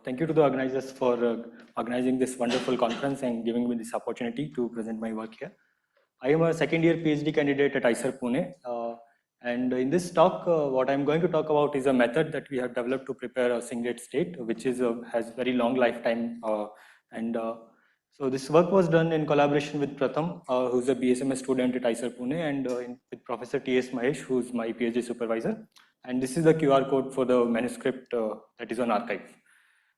Thank you to the organizers for organizing this wonderful conference and giving me this opportunity to present my work here. I am a second-year PhD candidate at ICTS Pune, and in this talk, what I'm going to talk about is a method that we have developed to prepare a singlet state, which is has very long lifetime. So this work was done in collaboration with Pratham, who's a BSMS student at ICTS Pune, and with Professor T.S. Mahesh, who's my PhD supervisor. And this is the QR code for the manuscript that is on archive.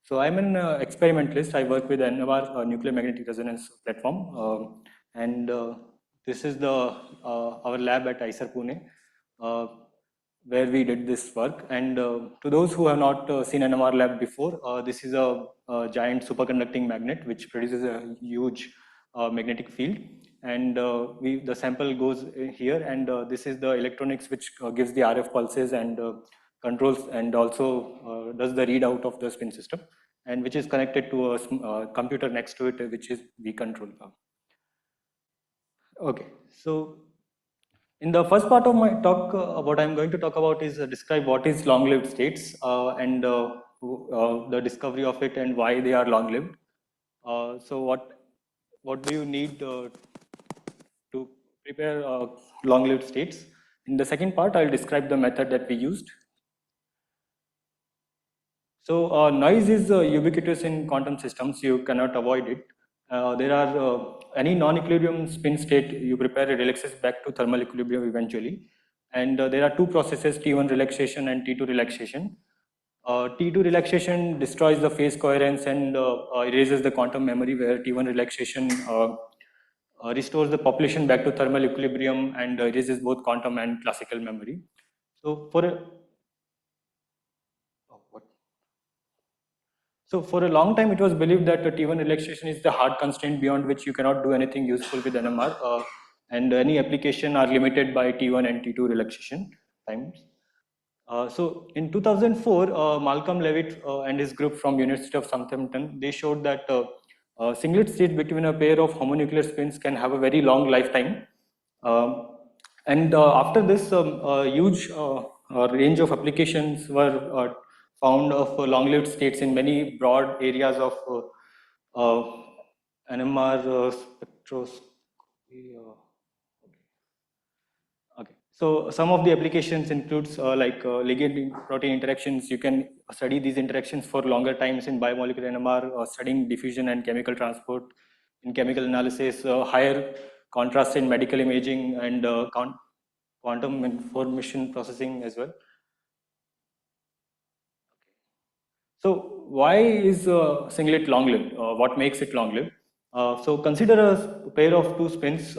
So I'm an experimentalist. I work with NMR, nuclear magnetic resonance platform, and this is the our lab at ICTS Pune, where we did this work. And to those who have not seen NMR lab before, this is a giant superconducting magnet which produces a huge magnetic field. And the sample goes here, and this is the electronics which gives the RF pulses and controls, and also does the readout of the spin system, and which is connected to a computer next to it, which is the control. Okay, so in the first part of my talk, what I'm going to talk about is describe what is long-lived states and the discovery of it and why they are long-lived. So what do you need to prepare long-lived states? In the second part, I'll describe the method that we used. So noise is ubiquitous in quantum systems. You cannot avoid it. There are any non-equilibrium spin state you prepare, it relaxes back to thermal equilibrium eventually. And there are two processes, T1 relaxation and T2 relaxation. T2 relaxation destroys the phase coherence and erases the quantum memory, where T1 relaxation restores the population back to thermal equilibrium and erases both quantum and classical memory. So for a long time, it was believed that T1 relaxation is the hard constraint beyond which you cannot do anything useful with NMR, and any application are limited by T1 and T2 relaxation times. So in 2004, Malcolm Levitt and his group from University of Southampton, they showed that singlet states between a pair of homonuclear spins can have a very long lifetime. And after this, a huge range of applications were found of long-lived states in many broad areas of NMR spectroscopy. Okay, so some of the applications includes ligand-protein interactions. You can study these interactions for longer times in biomolecular NMR, studying diffusion and chemical transport in chemical analysis, higher contrast in medical imaging, and quantum information processing as well. So why is singlet long-lived? What makes it long-lived? So consider a pair of two spins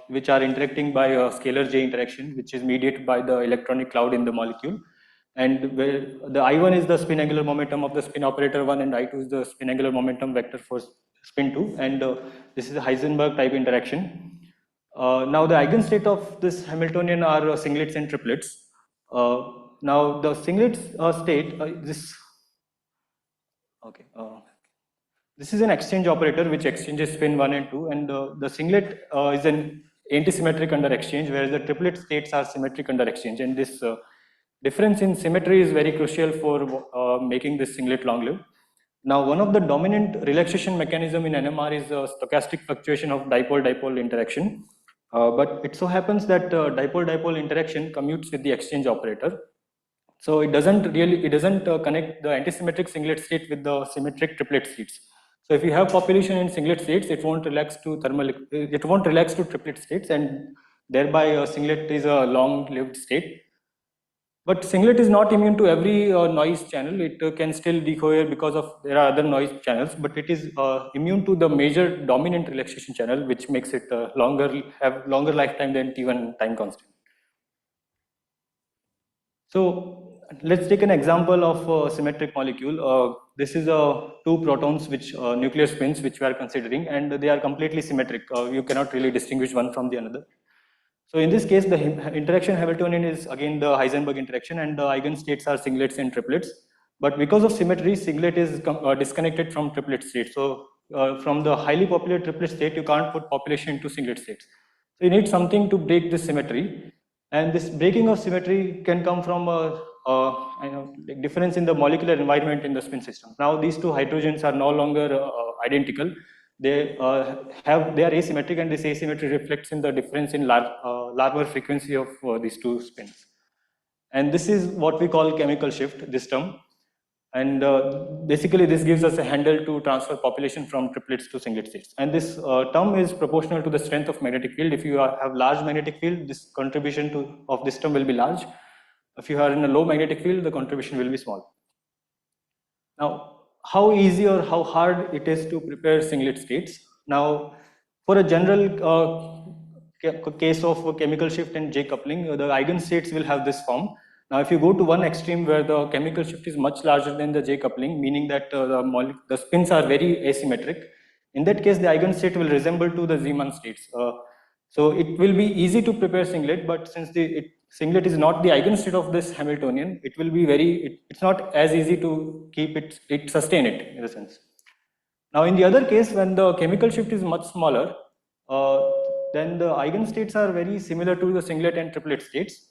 which are interacting by a scalar J interaction, which is mediated by the electronic cloud in the molecule. And where the I1 is the spin angular momentum of the spin operator 1, and I2 is the spin angular momentum vector for spin 2. And this is a Heisenberg type interaction. Now the eigenstate of this Hamiltonian are singlets and triplets. Now the singlets state, this is an exchange operator which exchanges spin 1 and 2, and the singlet is an antisymmetric under exchange, whereas the triplet states are symmetric under exchange. And this difference in symmetry is very crucial for making this singlet long-lived. Now, one of the dominant relaxation mechanism in NMR is stochastic fluctuation of dipole-dipole interaction. But it so happens that dipole-dipole interaction commutes with the exchange operator. So it doesn't connect the antisymmetric singlet state with the symmetric triplet states. So if you have population in singlet states, it won't relax to triplet states, and thereby singlet is a long-lived state. But singlet is not immune to every noise channel. It can still decohere because of there are other noise channels, but it is immune to the major dominant relaxation channel, which makes it have longer lifetime than T1 time constant. So let's take an example of a symmetric molecule. This is two protons, which nuclear spins, which we are considering, and they are completely symmetric. You cannot really distinguish one from the another. So in this case, the interaction Hamiltonian is again the Heisenberg interaction, and the eigenstates are singlets and triplets. But because of symmetry, singlet is disconnected from triplet state. So from the highly populated triplet state, you can't put population into singlet states. So you need something to break this symmetry. And this breaking of symmetry can come from like difference in the molecular environment in the spin system. Now these two hydrogens are no longer identical. They they are asymmetric, and this asymmetry reflects in the difference in larval frequency of these two spins. And this is what we call chemical shift, this term. And basically, this gives us a handle to transfer population from triplets to singlet states. And this term is proportional to the strength of magnetic field. If you have large magnetic field, this contribution of this term will be large. If you are in a low magnetic field, the contribution will be small. Now, how easy or how hard it is to prepare singlet states? Now, for a general case of chemical shift and J coupling, the eigenstates will have this form. Now, if you go to one extreme where the chemical shift is much larger than the J coupling, meaning that the spins are very asymmetric, in that case, the eigenstate will resemble to the Zeeman states. So it will be easy to prepare singlet, but since singlet is not the eigenstate of this Hamiltonian, it will be it's not as easy to keep sustain it in a sense. Now, in the other case, when the chemical shift is much smaller, then the eigenstates are very similar to the singlet and triplet states.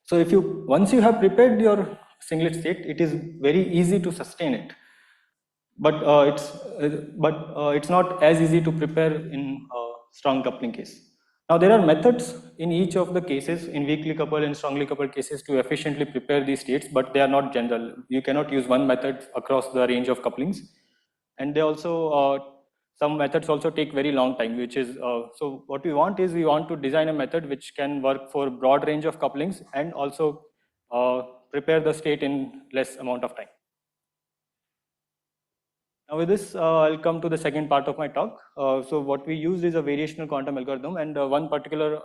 So once you have prepared your singlet state, it is very easy to sustain it. But it's not as easy to prepare in strong coupling case. Now there are methods in each of the cases, in weakly coupled and strongly coupled cases, to efficiently prepare these states, but they are not general. You cannot use one method across the range of couplings. And they also, some methods also take very long time, which is, so what we want is we want to design a method which can work for broad range of couplings and also prepare the state in less amount of time. Now with this, I'll come to the second part of my talk. So what we use is a variational quantum algorithm, and one particular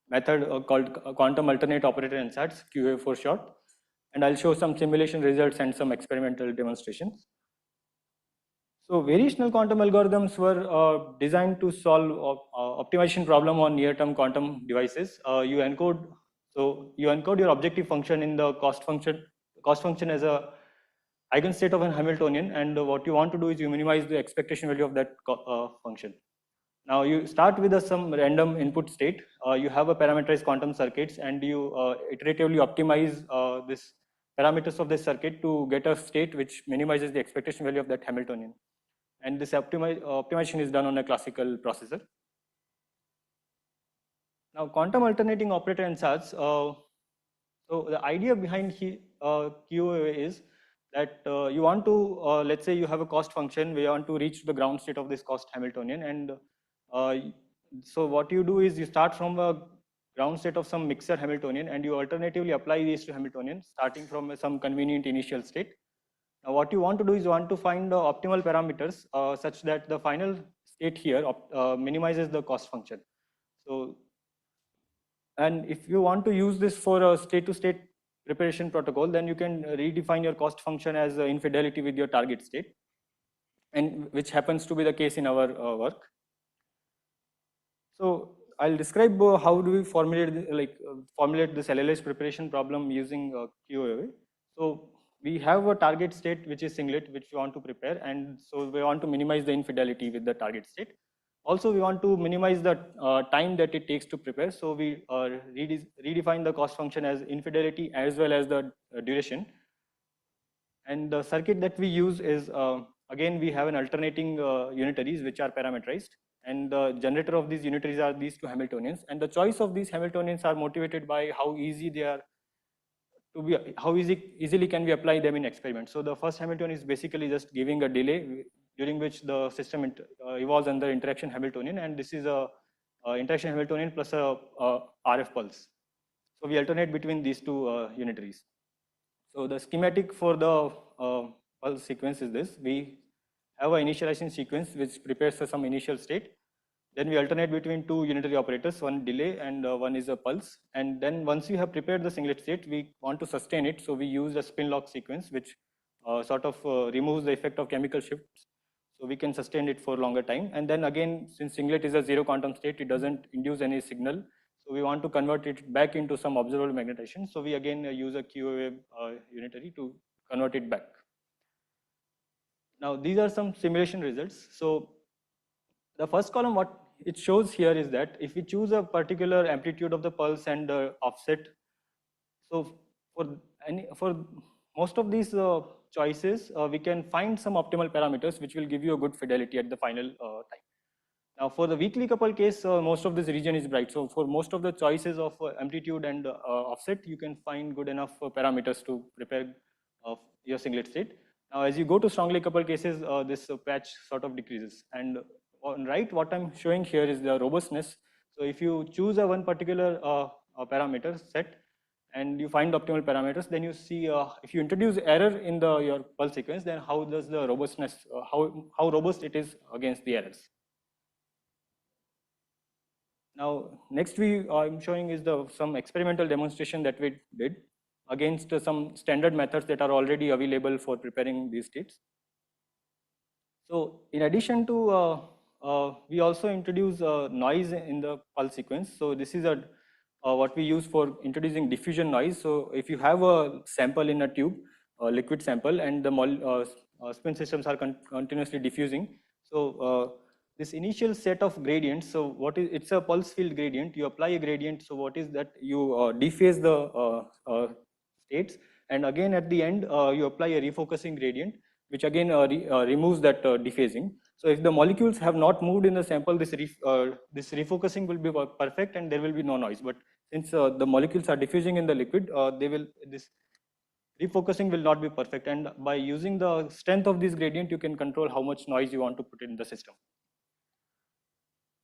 method called quantum alternate operator Ansatz, QA for short. And I'll show some simulation results and some experimental demonstrations. So variational quantum algorithms were designed to solve optimization problem on near-term quantum devices. You encode your objective function in the cost function. Cost function as a eigenstate of a Hamiltonian, and what you want to do is you minimize the expectation value of that function. Now you start with some random input state. You have a parameterized quantum circuits, and you iteratively optimize this parameters of this circuit to get a state which minimizes the expectation value of that Hamiltonian. And this optimization is done on a classical processor. Now quantum alternating operator Ansatz. So the idea behind QoA is that you want to, let's say you have a cost function, we want to reach the ground state of this cost Hamiltonian, and so what you do is you start from a ground state of some mixer Hamiltonian, and you alternatively apply these to Hamiltonian, starting from some convenient initial state. Now what you want to do is you want to find the optimal parameters such that the final state here minimizes the cost function. So, and if you want to use this for a state-to-state preparation protocol, then you can redefine your cost function as infidelity with your target state, and which happens to be the case in our work. So I'll describe how do we formulate this LLS preparation problem using QoA. So we have a target state which is singlet, which we want to prepare, and so we want to minimize the infidelity with the target state. Also, we want to minimize the time that it takes to prepare, so we redefine the cost function as infidelity as well as the duration. And the circuit that we use is, again, we have an alternating unitaries which are parameterized, and the generator of these unitaries are these two Hamiltonians, and the choice of these Hamiltonians are motivated by how easy they are to be, how easily can we apply them in experiments. So the first Hamiltonian is basically just giving a delay during which the system evolves under interaction Hamiltonian, and this is a interaction Hamiltonian plus a RF pulse. So we alternate between these two unitaries. So the schematic for the pulse sequence is this. We have an initialization sequence which prepares for some initial state. Then we alternate between two unitary operators, one delay and one is a pulse. And then once we have prepared the singlet state, we want to sustain it. So we use a spin lock sequence, which sort of removes the effect of chemical shifts. So we can sustain it for longer time. And then again, since singlet is a zero quantum state, it doesn't induce any signal. So we want to convert it back into some observable magnetization. So we again use a QoA unitary to convert it back. Now these are some simulation results. So the first column, what it shows here is that if we choose a particular amplitude of the pulse and offset, so for most of these choices, we can find some optimal parameters which will give you a good fidelity at the final time. Now, for the weakly coupled case, most of this region is bright. So for most of the choices of amplitude and offset, you can find good enough parameters to prepare your singlet state. Now, as you go to strongly coupled cases, this patch sort of decreases. And on right, what I'm showing here is the robustness. So if you choose a one particular parameter set and you find the optimal parameters, then you see if you introduce error in your pulse sequence, then how does the robustness, how robust it is against the errors. Now, next I'm showing is some experimental demonstration that we did against some standard methods that are already available for preparing these states. So, in addition to, we also introduce noise in the pulse sequence. So, this is what we use for introducing diffusion noise. So, if you have a sample in a tube, a liquid sample, and the spin systems are continuously diffusing. So, this initial set of gradients, so it's a pulse field gradient, you apply a gradient, so what is that? You dephase the states, and again at the end, you apply a refocusing gradient, which again removes that dephasing. So if the molecules have not moved in the sample, this refocusing will be perfect and there will be no noise. But since the molecules are diffusing in the liquid, this refocusing will not be perfect. And by using the strength of this gradient, you can control how much noise you want to put in the system.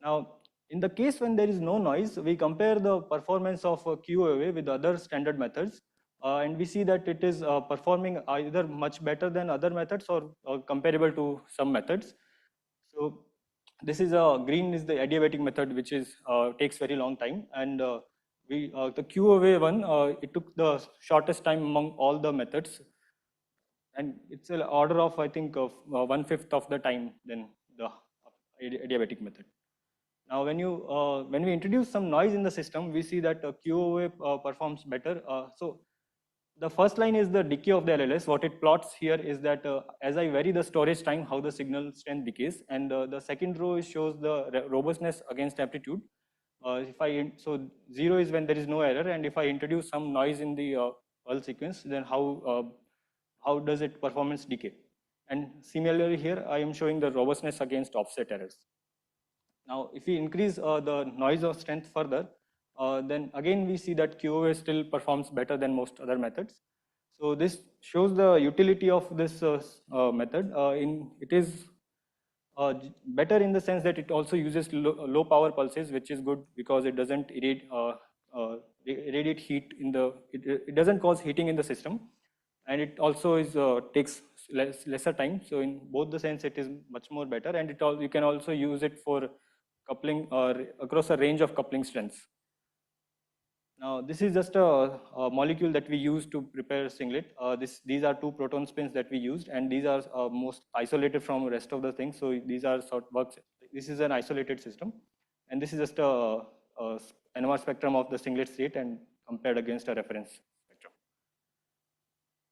Now, in the case when there is no noise, we compare the performance of QoA with other standard methods, and we see that it is performing either much better than other methods or comparable to some methods. So, this is green is the adiabatic method, which is takes very long time, and the QoA one it took the shortest time among all the methods, and it's an order of I think of 1/5 of the time than the adiabatic method. Now, when we introduce some noise in the system, we see that QoA performs better. So, the first line is the decay of the LLS. What it plots here is that as I vary the storage time, how the signal strength decays, and the second row shows the robustness against amplitude. So 0 is when there is no error, and if I introduce some noise in the pulse sequence, then how does it performance decay? And similarly here, I am showing the robustness against offset errors. Now, if we increase the noise or strength further, then again we see that QoA still performs better than most other methods. So this shows the utility of this method. It is better in the sense that it also uses low power pulses, which is good because it doesn't irradiate heat it doesn't cause heating in the system, and it also takes lesser time. So in both the sense, it is much more better, and you can also use it for coupling or across a range of coupling strengths. Now, this is just a molecule that we use to prepare singlet. These are 2 proton spins that we used, and these are most isolated from the rest of the things. So these are this is an isolated system, and this is just a NMR spectrum of the singlet state and compared against a reference spectrum.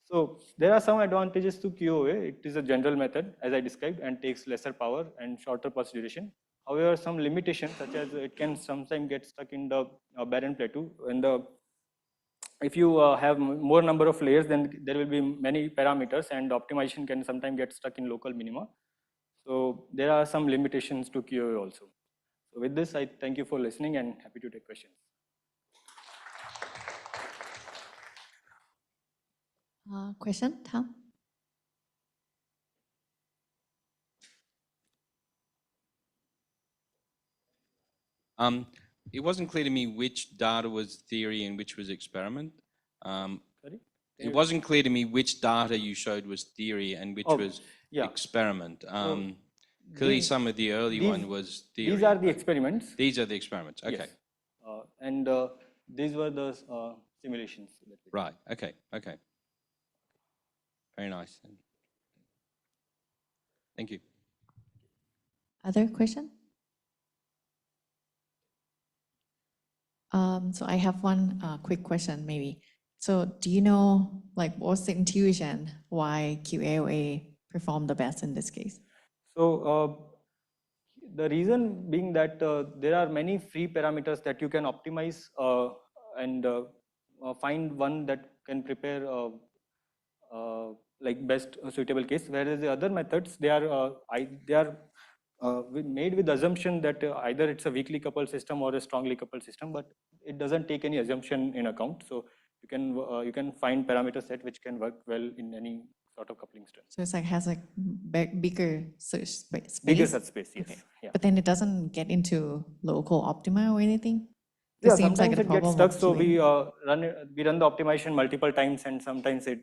So there are some advantages to QoA. It is a general method, as I described, and takes lesser power and shorter pulse duration. However, some limitations, such as it can sometimes get stuck in the barren plateau. And if you have more number of layers, then there will be many parameters, and optimization can sometimes get stuck in local minima. So there are some limitations to QoA also. So with this, I thank you for listening and happy to take questions. Question, Tom? It wasn't clear to me which data was theory and which was experiment. Sorry? It wasn't clear to me which data you showed was theory and which was experiment. Clearly, some of the early one was theory. These are the experiments. These are the experiments. Okay. Yes. And these were the simulations. Right. Okay. Okay. Very nice. Thank you. Other question? So I have one quick question, maybe. So do you know, like, what's the intuition why QoA performed the best in this case? So the reason being that there are many free parameters that you can optimize and find one that can prepare like best suitable case, whereas the other methods, they are made with the assumption that either it's a weakly coupled system or a strongly coupled system, but it doesn't take any assumption in account. So you can find parameter set which can work well in any sort of coupling strength. So it's like has a bigger search space. Bigger search space, yes. Okay. Yeah. But then it doesn't get into local optima or anything? Yeah, sometimes it gets stuck. So we run the optimization multiple times, and sometimes it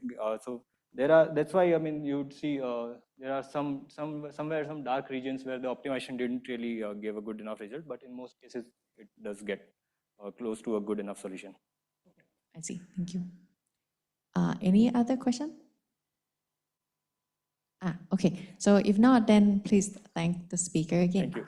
that's why, I mean, you'd see there are somewhere some dark regions where the optimization didn't really give a good enough result, but in most cases it does get close to a good enough solution. I see. Thank you. Any other question? Okay. So if not, then please thank the speaker again. Thank you.